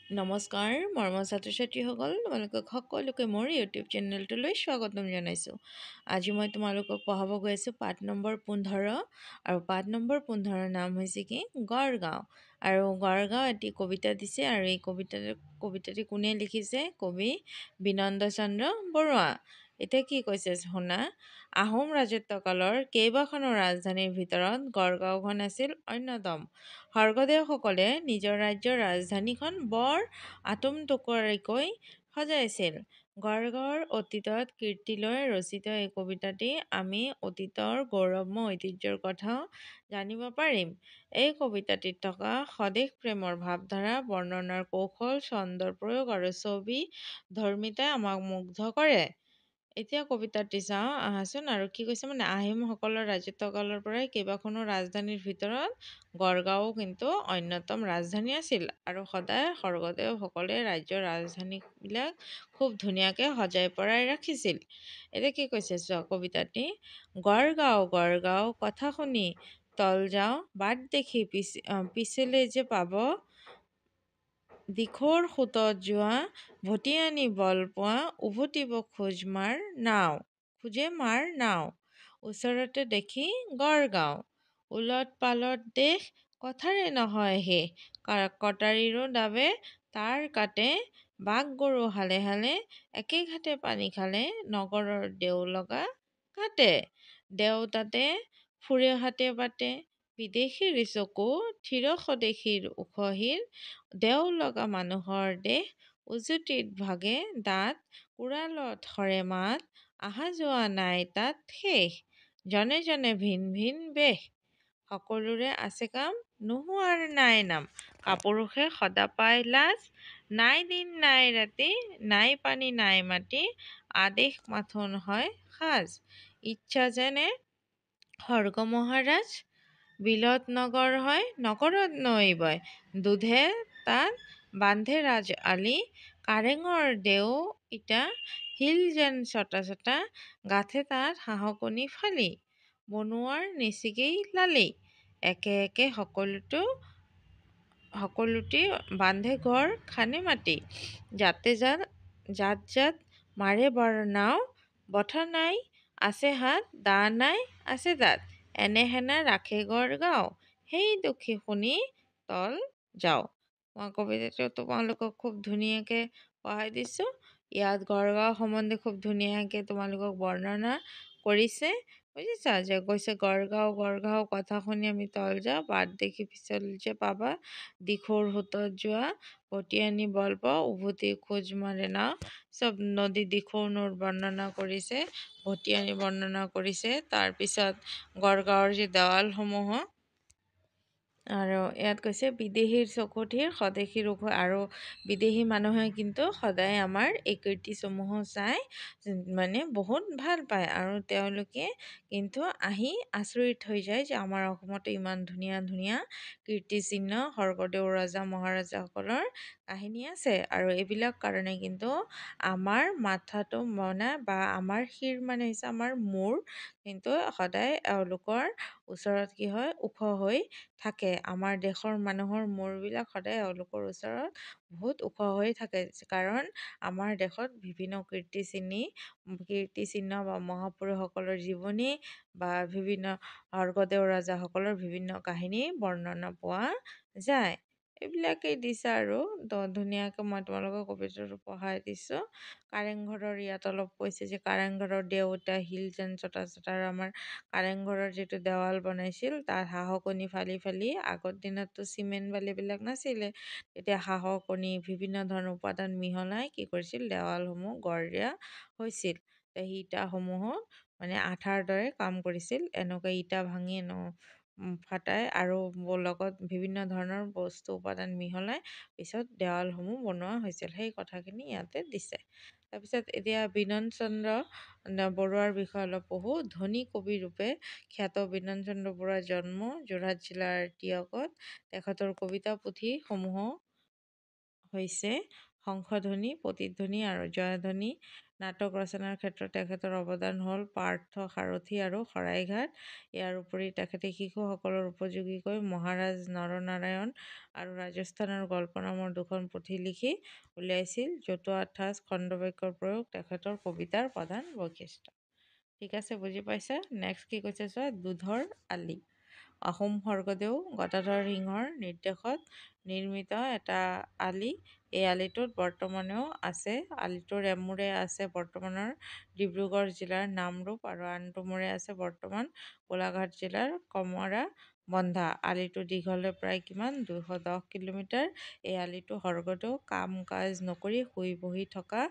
নমস্কাৰ মৰমৰ ছাত্ৰ ছাত্ৰীসকল, তোমালোকক সকলোকে মোৰ ইউটিউব চেনেলটোলৈ স্বাগতম জনাইছোঁ। আজি মই তোমালোকক পঢ়াব গৈ আছোঁ পাঠ নম্বৰ 15 আৰু পাঠ নম্বৰ 15ৰ নাম হৈছে কি গড়গাঁও। আৰু গড়গাঁও এটি কবিতা দিছে আৰু এই কবিতাটি কোনে লিখিছে? কবি বিনন্দ চন্দ্ৰ বৰুৱা। এতিয়া কি কৈছে শুনা। আহোম ৰাজত্বকালৰ কেইবাখনো ৰাজধানীৰ ভিতৰত গড়গাঁওখন আছিল অন্যতম। স্বৰ্গদেউসকলে নিজৰ ৰাজ্যৰ ৰাজধানীখন বৰ আটোমটোকৰিকৈ সজাইছিল। গড়গাঁৱৰ অতীতত কীৰ্তি লৈ ৰচিত এই কবিতাটি আমি অতীতৰ গৌৰৱময় ঐতিহ্যৰ কথাও জানিব পাৰিম। এই কবিতাটিত থকা স্বদেশ প্ৰেমৰ ভাৱধাৰা, বৰ্ণনাৰ কৌশল, ছন্দৰ প্ৰয়োগ আৰু ছবি ধৰ্মিতাই আমাক মুগ্ধ কৰে। এতিয়া কবিতাটি চাওঁ আহাচোন। আৰু কি কৈছে মানে আহোমসকলৰ ৰাজত্বকালৰ পৰাই কেইবাখনো ৰাজধানীৰ ভিতৰত গড়গাঁও কিন্তু অন্যতম ৰাজধানী আছিল আৰু সদায় স্বৰ্গদেউসকলে ৰাজ্যৰ ৰাজধানীবিলাক খুব ধুনীয়াকৈ সজাই পৰাই ৰাখিছিল। এতিয়া কি কৈছে চোৱা কবিতাটি। গড়গাঁও গড়গাঁও কথা শুনি তল যাওঁ, বাট দেখি পিছলে যে পাব, দিখৌৰ সোঁতত যোৱা, ভটিয়ানী বল পোৱা, উভতিব খোজে মাৰ নাও, ওচৰতে দেখি গড়গাঁও, ওলট পালট দেশ, কথাৰে নহয় শেষ, কটাৰীৰো দাবে তাৰ কাটে, বাঘ গৰু হালে হালে, একে ঘাটে পানী খালে, নগৰৰ দেও লগা ঘাটে, দেও তাতে ফুৰে হাতে বাটে, বিদেশীৰ চকু থিৰ স্বদেশীৰ উখহিৰ, দেও লগা মানুহৰ দেশ, উজুতিত ভাগে দাঁত, উৰালত সৰে মাত, আহা যোৱা নাই তাত শেষ, জনে জনে ভিন ভিন বেশ, সকলোৰে আছে কাম, নোহোৱাৰ নাই নাম, কাপুৰুষে সদা পায় লাজ, নাই দিন নাই ৰাতি, নাই পানী নাই মাটি, আদেশ মাথোন হয় সাজ, ইচ্ছা যেনে স্বৰ্গ মহাৰাজ, বিলত নগৰ হয়, নগৰত নৈ বয়, দুধে তাত বান্ধে ৰাজ আলি, কাৰেঙৰ দেও ইটা, শিল যেন ছটা ছটা, গাথে তাত হাঁহকণী ফালি, বনুৱাৰ নিচিগেই লালি, একে একে সকলোটি বান্ধে ঘৰ খানে মাটি, জাত জাত মাৰে বৰ নাও, বঠা নাই আছে হাত, দা নাই আছে দাঁত, এনেহেনে ৰাখে গড়গাঁও, সেই দুখী শুনি তল যাওঁ। মই কবিতাটো তোমালোকক খুব ধুনীয়াকৈ পঢ়াই দিছোঁ। ইয়াত গড়গাঁও সম্বন্ধে খুব ধুনীয়াকৈ তোমালোকক বৰ্ণনা কৰিছে, বুজিছা? যে কৈছে গড়গাঁও গড়গাঁও কথা শুনি আমি তল যাওঁ, বাট দেখি পিছল যে পাবা, দিখৌৰ সোঁতত যোৱা, ভটিয়ানী বল পাওঁ, উভতি খোজ মাৰে নাও, চব নদী দিখৌ নৈৰ বৰ্ণনা কৰিছে, ভটিয়ানী বৰ্ণনা কৰিছে। তাৰপিছত গড়গাঁৱৰ যে দেৱালসমূহ আৰু ইয়াত কৈছে বিদেশীৰ চকুথিৰ স্বদেশীৰ আৰু বিদেশী মানুহে কিন্তু সদায় আমাৰ এই কীৰ্তিসমূহ চাই মানে বহুত ভাল পায় আৰু তেওঁলোকে কিন্তু আহি আচৰিত হৈ যায় যে আমাৰ অসমতো ইমান ধুনীয়া ধুনীয়া কীৰ্তিচিহ্ন স্বৰ্গদেউ ৰজা মহাৰজাসকলৰ কাহিনী আছে। আৰু এইবিলাক কাৰণে কিন্তু আমাৰ মাথাটো বা আমাৰ শিৰ মানে হৈছে আমাৰ মূৰ কিন্তু সদায় এওঁলোকৰ ওচৰত কি হয় ওখ হৈ থাকে। আমাৰ দেশৰ মানুহৰ মূৰবিলাক সদায় এওঁলোকৰ ওচৰত বহুত ওখ হৈ থাকে, কাৰণ আমাৰ দেশত বিভিন্ন কীৰ্তিচিহ্ন বা মহাপুৰুষসকলৰ জীৱনী বা বিভিন্ন স্বৰ্গদেউ ৰজাসকলৰ বিভিন্ন কাহিনী বৰ্ণনা পোৱা যায়। এইবিলাকেই দিছে আৰু ধুনীয়াকৈ মই তোমালোকক কবিতাটো পঢ়াই দিছোঁ। কাৰেংঘৰৰ ইয়াত অলপ কৈছে যে কাৰেংঘৰৰ দেউতা শিল যেন ছটা ছটা, আৰু আমাৰ কাৰেংঘৰৰ যিটো দেৱাল বনাইছিল তাত হাঁহৰ কণী ফালি ফালি, আগৰ দিনততো চিমেণ্ট বালিবিলাক নাছিলে, তেতিয়া হাঁহৰ কণী বিভিন্ন ধৰণৰ উপাদান মিহলাই কি কৰিছিল দেৱালসমূহ গঢ় দিয়া হৈছিল। সেই ইটাসমূহো মানে আঠাৰ দৰে কাম কৰিছিল, এনেকৈ ইটা ভাঙি ফাটাই আৰু লগত বিভিন্ন ধৰণৰ বস্তু উপাদান মিহলাই পিছত দেৱালসমূহ বনোৱা হৈছিল, সেই কথাখিনি ইয়াতে দিছে। তাৰপিছত এতিয়া বিনন্দ চন্দ্ৰ বৰুৱাৰ বিষয়ে অলপ পঢ়োঁ। ধনী কবি ৰূপে খ্যাত বিনন্দ চন্দ্ৰ বৰুৱাৰ জন্ম যোৰহাট জিলাৰ টিয়কত। তেখেতৰ কবিতা পুথিসমূহ হৈছে শংখধ্বনি, প্ৰতিধ্বনি আৰু জয়ধ্বনি। নাটক ৰচনাৰ ক্ষেত্ৰত তেখেতৰ অৱদান হ'ল পাৰ্থ সাৰথি আৰু শৰাইঘাট। ইয়াৰ উপৰি তেখেতে শিশুসকলৰ উপযোগীকৈ মহাৰাজ নৰনাৰায়ণ আৰু ৰাজস্থান আৰু গল্প নামৰ দুখন পুথি লিখি উলিয়াইছিল। জতুৱা ঠাঁচ খণ্ডবাক্যৰ প্ৰয়োগ তেখেতৰ কবিতাৰ প্ৰধান বৈশিষ্ট্য। ঠিক আছে, বুজি পাইছা? নেক্সট কি কৈছে চোৱা, দুধৰ আলি। আহোম স্বৰ্গদেউ গদাধৰ সিংহৰ নিৰ্দেশত নিৰ্মিত এটা আলি। এই আলিটোত বৰ্তমানেও আছে। আলিটোৰ এমূৰে আছে বৰ্তমানৰ ডিব্ৰুগড় জিলাৰ নামৰূপ আৰু আনটো মূৰে আছে বৰ্তমান গোলাঘাট জিলাৰ কমৰা বন্ধা। আলিটো দীঘলে প্ৰায় কিমান, 210 কিলোমিটাৰ। এই আলিটো স্বৰ্গদেউ কাম কাজ নকৰি শুই বহি থকা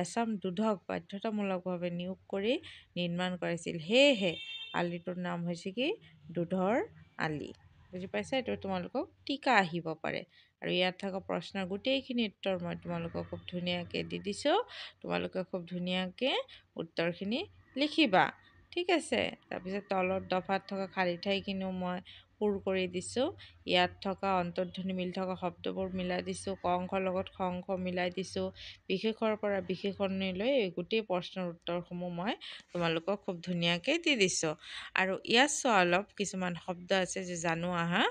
এচাম দুধক বাধ্যতামূলকভাৱে নিয়োগ কৰি নিৰ্মাণ কৰাইছিল। সেয়েহে আলিটোৰ নাম হৈছে কি, দুধৰ আলি। বুজি পাইছা? এইটো তোমালোকক টিকা আহিব পাৰে। আৰু ইয়াত থকা প্ৰশ্নৰ গোটেইখিনি উত্তৰ মই তোমালোকক খুব ধুনীয়াকৈ দি দিছোঁ। তোমালোকে খুব ধুনীয়াকৈ উত্তৰখিনি লিখিবা। ঠিক আছে? তাৰপিছত তলত দফাত থকা খালী ঠাইখিনিও মই পূৰ কৰি দিছোঁ। ইয়াত থকা অন্তৰ্ধ্বনি মিলি থকা শব্দবোৰ মিলাই দিছোঁ। ক অংশৰ লগত খ অংশ মিলাই দিছোঁ। বিশেষৰ পৰা বিশেষণলৈ এই গোটেই প্ৰশ্নৰ উত্তৰসমূহ মই তোমালোকক খুব ধুনীয়াকৈ দি দিছোঁ। আৰু ইয়াত চোৱা অলপ কিছুমান শব্দ আছে যে জানো আহা।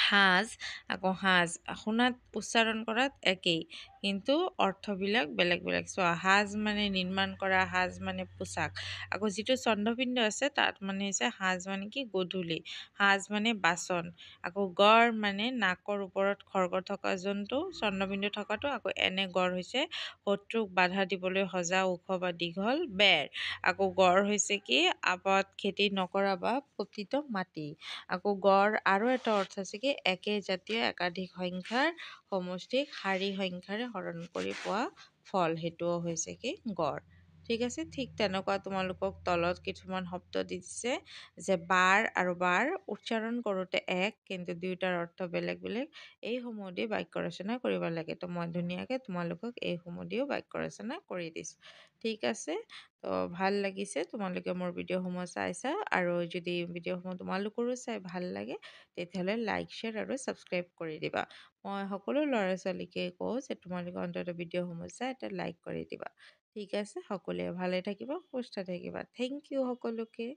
সাজ, আকৌ সাজ শুনাত উচ্চাৰণ কৰাত একেই, কিন্তু অৰ্থবিলাক বেলেগ বেলেগ। চোৱা, সাজ মানে নিৰ্মাণ কৰা, সাজ মানে পোচাক। আকৌ যিটো চন্দ্ৰবিন্দু আছে তাত মানে হৈছে সাজ মানে কি, গধূলি। সাজ মানে বাচন। আকৌ গড় মানে নাকৰ ওপৰত খৰ্গ থকা জন্তু, চন্দ্ৰবিন্দু থকাটো। আকৌ এনে গড় হৈছে শত্ৰুক বাধা দিবলৈ সজা ওখ বা দীঘল বেৰ। আকৌ গড় হৈছে কি, আবাদ খেতি নকৰা বা পতিত মাটি। আকৌ গড় আৰু এটা অৰ্থ আছে কি, একে জাতীয় একাধিক সংখ্যাৰ সমষ্টিক শাৰী সংখ্যাৰে হৰণ কৰি পোৱা ফল, সেইটোও হৈছে কি গড়। ঠিক আছে? ঠিক তেনেকুৱা তোমালোকক তলত কিছুমান শব্দ দি দিছে যে বাৰ আৰু বাৰ উচ্চাৰণ কৰোঁতে এক, কিন্তু দুয়োটাৰ অৰ্থ বেলেগ বেলেগ। এইসমূহ দি বাক্য ৰচনা কৰিব লাগে। তো মই ধুনীয়াকৈ তোমালোকক এইসমূহ দিও বাক্য ৰচনা কৰি দিছোঁ। ঠিক আছে? তো ভাল লাগিছে তোমালোকে মোৰ ভিডিঅ'সমূহ চাইছা। আৰু যদি ভিডিঅ'সমূহ তোমালোকৰো চাই ভাল লাগে তেতিয়াহ'লে লাইক, শ্বেয়াৰ আৰু ছাবস্ক্ৰাইব কৰি দিবা। মই সকলো ল'ৰা ছোৱালীকে কওঁ যে তোমালোকে অন্ততঃ ভিডিঅ'সমূহ চাই এটা লাইক কৰি দিবা। ঠিক আছে? সকলোৱে ভালে থাকিবা, সুস্থ থাকিবা। থেংক ইউ সকলোকে।